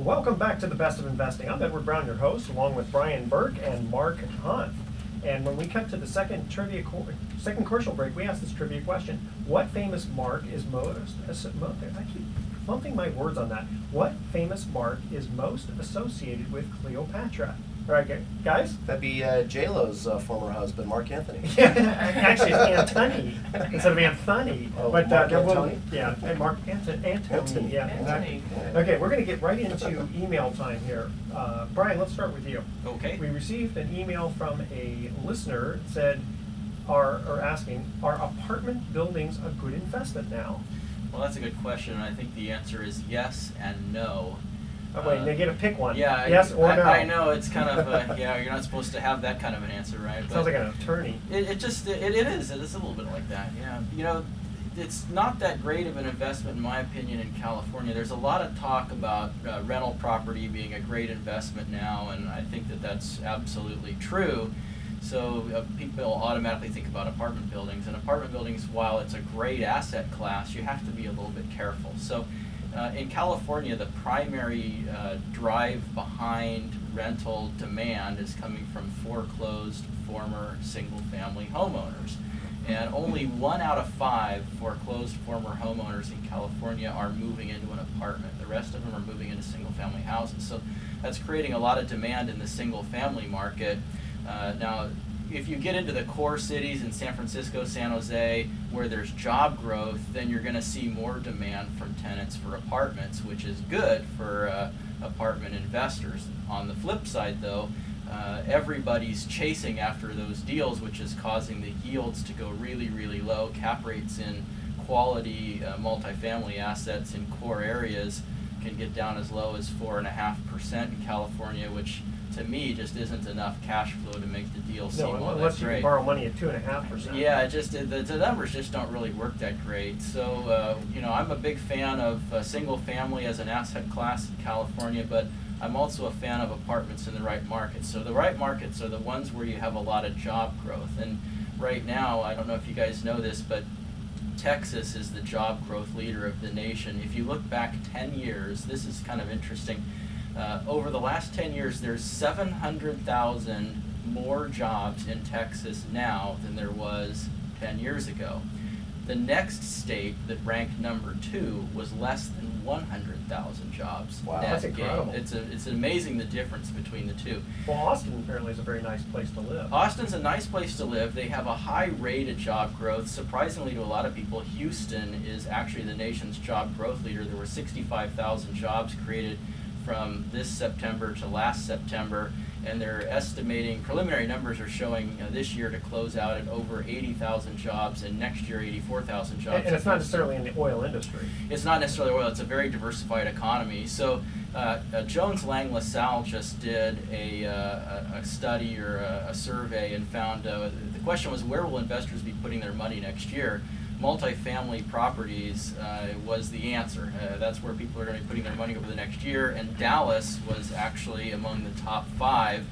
welcome back to the Best of Investing. I'm Edward Brown, your host, along with Brian Burke and Mark Hunt. And when we cut to the second commercial break, we asked this trivia question: what famous mark is most? I keep bumping my words on that. What famous mark is most associated with Cleopatra? All right, guys. That'd be J-Lo's former husband, Mark Anthony. Yeah, actually, it's Anthony instead of Anthony. Oh, but Mark Anthony? Yeah, and Mark Anthony. Yeah, Anthony. exactly. Okay, we're going to get right into email time here. Brian, let's start with you. Okay. We received an email from a listener that said, or asking, are apartment buildings a good investment now? Well, that's a good question, and I think the answer is yes and no. Wait, they get to pick one. Yeah, yes or no. I know it's kind of yeah. You're not supposed to have that kind of an answer, right? But sounds like an attorney. It is. It is a little bit like that. Yeah. You know, it's not that great of an investment in my opinion in California. There's a lot of talk about rental property being a great investment now, and I think that that's absolutely true. So people automatically think about apartment buildings, and apartment buildings, while it's a great asset class, you have to be a little bit careful. So. In California, the primary drive behind rental demand is coming from foreclosed former single-family homeowners. And only 1 out of 5 foreclosed former homeowners in California are moving into an apartment. The rest of them are moving into single-family houses. So that's creating a lot of demand in the single-family market. Now, if you get into the core cities in San Francisco, San Jose, where there's job growth, then you're going to see more demand from tenants for apartments, which is good for apartment investors. On the flip side, though, everybody's chasing after those deals, which is causing the yields to go really, really low. Cap rates in quality multifamily assets in core areas can get down as low as 4.5% in California, which to me just isn't enough cash flow to make the deal seem all that great. Unless you can borrow money at 2.5%. Yeah, the numbers just don't really work that great. So you know, I'm a big fan of single family as an asset class in California, but I'm also a fan of apartments in the right markets. So the right markets are the ones where you have a lot of job growth. And right now, I don't know if you guys know this, but Texas is the job growth leader of the nation. If you look back 10 years, this is kind of interesting. Over the last 10 years, there's 700,000 more jobs in Texas now than there was 10 years ago. The next state that ranked number 2 was less than 100,000 jobs. Wow, that's incredible. It's amazing the difference between the two. Well, Austin apparently is a very nice place to live. Austin's a nice place to live. They have a high rate of job growth. Surprisingly to a lot of people, Houston is actually the nation's job growth leader. There were 65,000 jobs created from this September to last September, and they're estimating, preliminary numbers are showing this year to close out at over 80,000 jobs, and next year 84,000 jobs. And it's not necessarily in the oil industry. It's not necessarily oil, it's a very diversified economy. So Jones Lang LaSalle just did a study or a survey and found, the question was, where will investors be putting their money next year? Multifamily properties was the answer. That's where people are going to be putting their money over the next year, and Dallas was actually among the top 5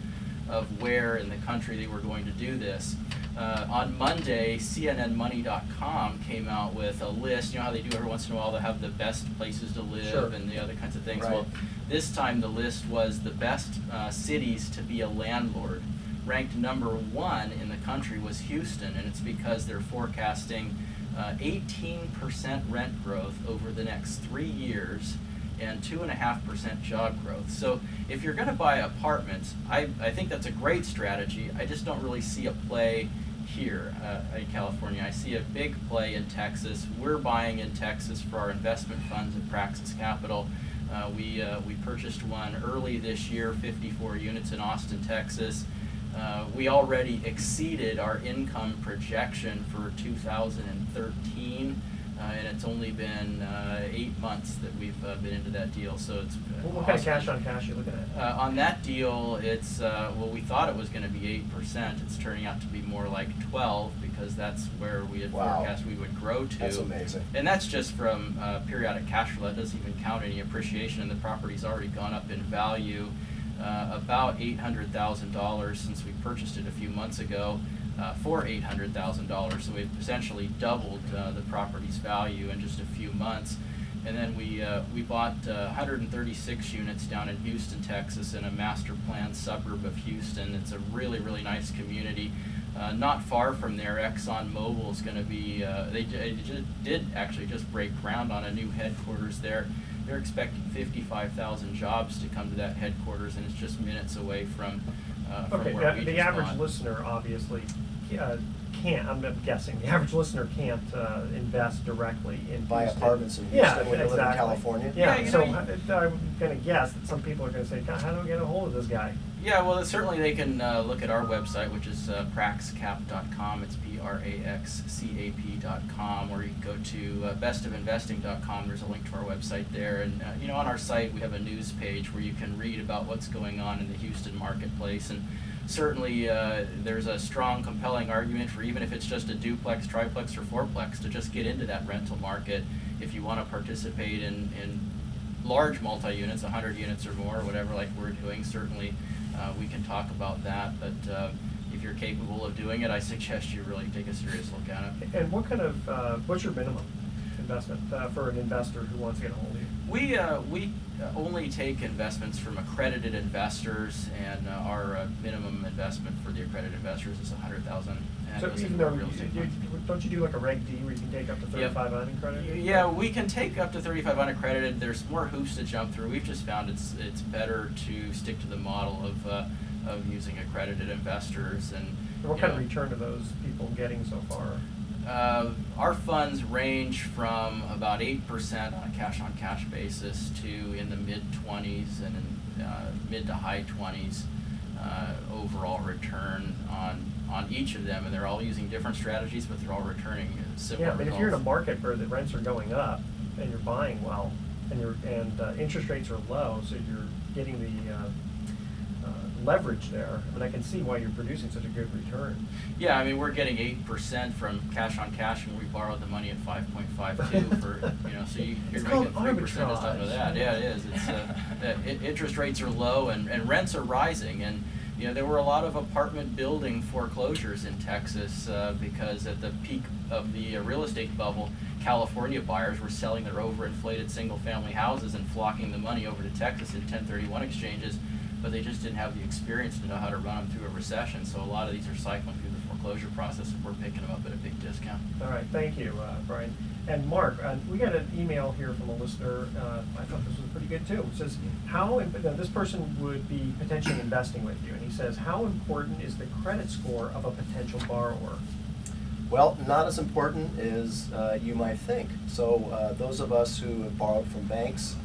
of where in the country they were going to do this. On Monday, CNNmoney.com came out with a list. You know how they do every once in a while, they have the best places to live Sure. and the other kinds of things. Right. Well, this time the list was the best cities to be a landlord. Ranked number 1 in the country was Houston, and it's because they're forecasting 18% rent growth over the next 3 years and 2.5% job growth. So if you're going to buy apartments, I think that's a great strategy. I just don't really see a play here in California. I see a big play in Texas. We're buying in Texas for our investment funds at Praxis Capital. We purchased one early this year, 54 units in Austin, Texas. We already exceeded our income projection for 2013, and it's only been 8 months that we've been into that deal. So it's what kind of cash on cash are you looking at? On that deal, it's well, we thought it was going to be 8%. It's turning out to be more like 12 because that's where we had forecast we would grow to. That's amazing. And that's just from periodic cash flow. That doesn't even count any appreciation, and the property's already gone up in value. About $800,000 since we purchased it a few months ago for $800,000. So we've essentially doubled the property's value in just a few months. And then we bought 136 units down in Houston, Texas, in a master plan suburb of Houston. It's a really, really nice community. Not far from there, ExxonMobil is going to be, they did actually just break ground on a new headquarters there. They're expecting 55,000 jobs to come to that headquarters, and it's just minutes away from Okay, where we the just average bought. listener obviously can't, I'm guessing, the average listener can't invest directly in Buy Houston. apartments in Yeah, Houston when they live in exactly. California. Yeah, Yeah, so you- I'm gonna guess that some people are gonna say, God, how do I get a hold of this guy? Yeah, well, certainly they can look at our website, which is praxcap.com. It's praxcap.com, or you can go to bestofinvesting.com. There's a link to our website there. And, on our site, we have a news page where you can read about what's going on in the Houston marketplace. And certainly there's a strong, compelling argument for, even if it's just a duplex, triplex, or fourplex, to just get into that rental market if you want to participate in large multi-units, 100 units or more, or whatever, like we're doing. Certainly we can talk about that, but if you're capable of doing it, I suggest you really take a serious look at it. And what kind of, what's your minimum investment for an investor who wants to get a hold of you? We only take investments from accredited investors, and our minimum investment for the accredited investors is $100,000. So even though, don't you do like a Reg D where you can take up to 35 unaccredited? Yeah, we can take up to 35 unaccredited. There's more hoops to jump through. We've just found it's better to stick to the model of using accredited investors. And What kind of return are those people getting so far? Our funds range from about 8% on a cash-on-cash basis to in the mid-20s and in mid to high 20s overall return on each of them, and they're all using different strategies, but they're all returning similar Yeah, but if results. you're in a market where the rents are going up and you're buying well, and interest rates are low, so you're getting the leverage there, I mean, I can see why you're producing such a good return. Yeah, I mean, we're getting 8% from cash on cash, and we borrowed the money at 5.52 for, so you're It's making called 3% just out arbitrage. of that. Yeah, it is. It's interest rates are low and rents are rising, and there were a lot of apartment building foreclosures in Texas because at the peak of the real estate bubble, California buyers were selling their overinflated single-family houses and flocking the money over to Texas in 1031 exchanges, but they just didn't have the experience to know how to run them through a recession. So a lot of these are cycling through the foreclosure process, and we're picking them up at a big discount. All right, thank you, Brian. And Mark, we got an email here from a listener. I thought this was pretty good too. It says, this person would be potentially investing with you, and he says, how important is the credit score of a potential borrower? Well, not as important as you might think. So those of us who have borrowed from banks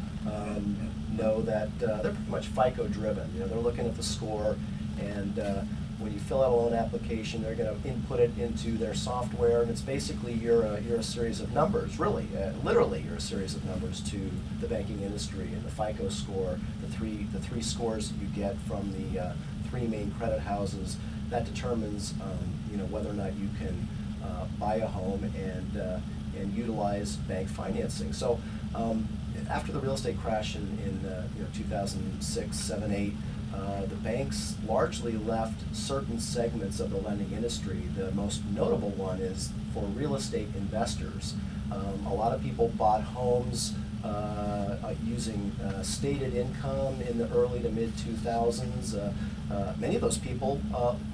know that they're pretty much FICO driven. They're looking at the score, and when you fill out a loan application, they're going to input it into their software, and it's basically you're a series of numbers, really, literally you're a series of numbers to the banking industry. And the FICO score, the three scores that you get from the three main credit houses, that determines whether or not you can buy a home and utilize bank financing. So after the real estate crash in 2006, 7, 8, the banks largely left certain segments of the lending industry. The most notable one is for real estate investors. A lot of people bought homes using stated income in the early to mid 2000s. Many of those people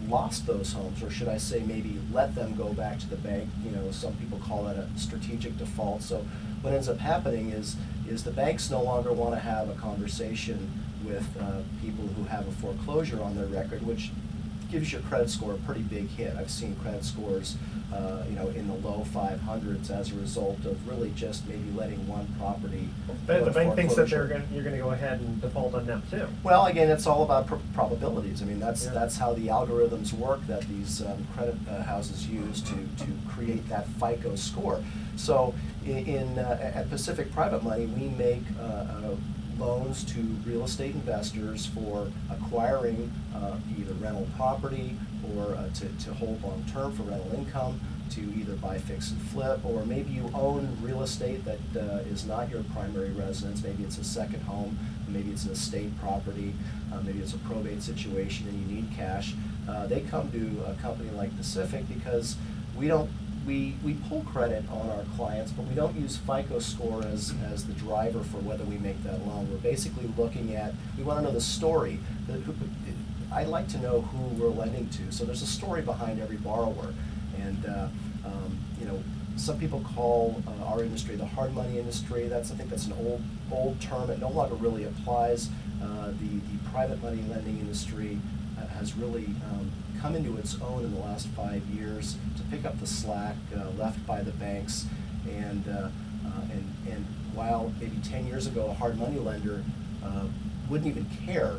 lost those homes, or should I say maybe let them go back to the bank. Some people call that a strategic default. So what ends up happening is the banks no longer want to have a conversation with people who have a foreclosure on their record, which gives your credit score a pretty big hit. I've seen credit scores in the low 500s as a result of really just maybe letting one property go The to bank thinks that foreclosure. you're going to go ahead and default on them too. Well, again, it's all about probabilities. I mean, that's how the algorithms work that these credit houses use to create that FICO score. So at Pacific Private Money, we make loans to real estate investors for acquiring either rental property or to hold long term for rental income, to either buy fix and flip, or maybe you own real estate that is not your primary residence. Maybe it's a second home, maybe it's an estate property, maybe it's a probate situation and you need cash. They come to a company like Pacific because we don't we pull credit on our clients, but we don't use FICO score as the driver for whether we make that loan. We're basically looking at, we want to know the story. I'd like to know who we're lending to. So there's a story behind every borrower. And you know, some people call our industry the hard money industry. I think that's an old term. It no longer really applies. The private money lending industry has really come into its own in the last 5 years to pick up the slack left by the banks. And while maybe 10 years ago a hard money lender wouldn't even care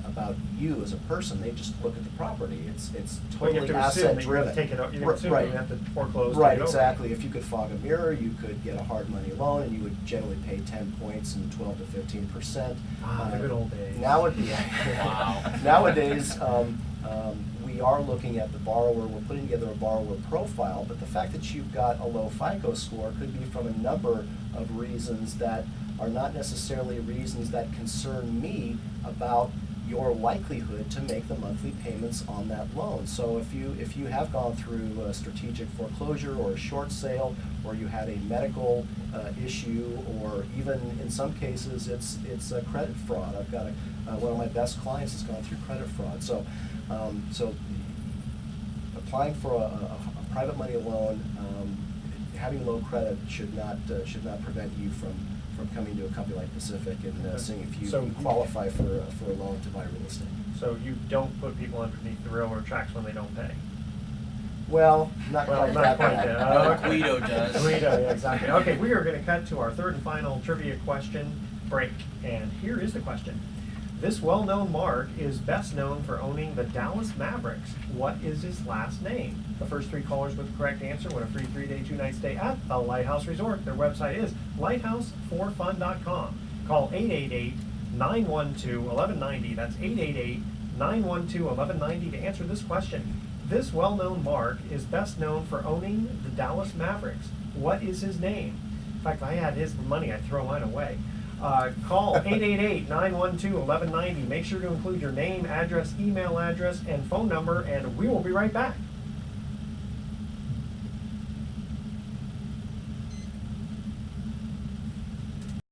about you as a person, they just look at the property. It's Well, you have totally to assume asset that driven. Take it, you can assume Right. you have to foreclose. Right, take it over. exactly. If you could fog a mirror, you could get a hard money loan, and you would generally pay 10 points and 12 to 15%. Ah, the good old days. Wow. Nowadays, we are looking at the borrower. We're putting together a borrower profile, but the fact that you've got a low FICO score could be from a number of reasons that are not necessarily reasons that concern me about your likelihood to make the monthly payments on that loan. So if you have gone through a strategic foreclosure or a short sale, or you had a medical issue, or even in some cases it's a credit fraud. I've got one of my best clients has gone through credit fraud. So applying for a private money loan, having low credit should not prevent you from coming to a company like Pacific and seeing if you So- qualify for a loan to buy real estate. So you don't put people underneath the railroad tracks when they don't pay? Well, not Well, quite not that quite bad. that. No, Okay. Guido does. Guido, yeah, exactly. Okay, we are going to cut to our third and final trivia question break. And here is the question. This well-known mark is best known for owning the Dallas Mavericks. What is his last name? The first 3 callers with the correct answer win a free 3-day, 2-night stay at the Lighthouse Resort. Their website is lighthouseforfun.com. Call 888-912-1190. That's 888-912-1190 to answer this question. This well-known mark is best known for owning the Dallas Mavericks. What is his name? In fact, if I had his money, I'd throw mine away. Call 888-912-1190. Make sure to include your name, address, email address, and phone number, and we will be right back.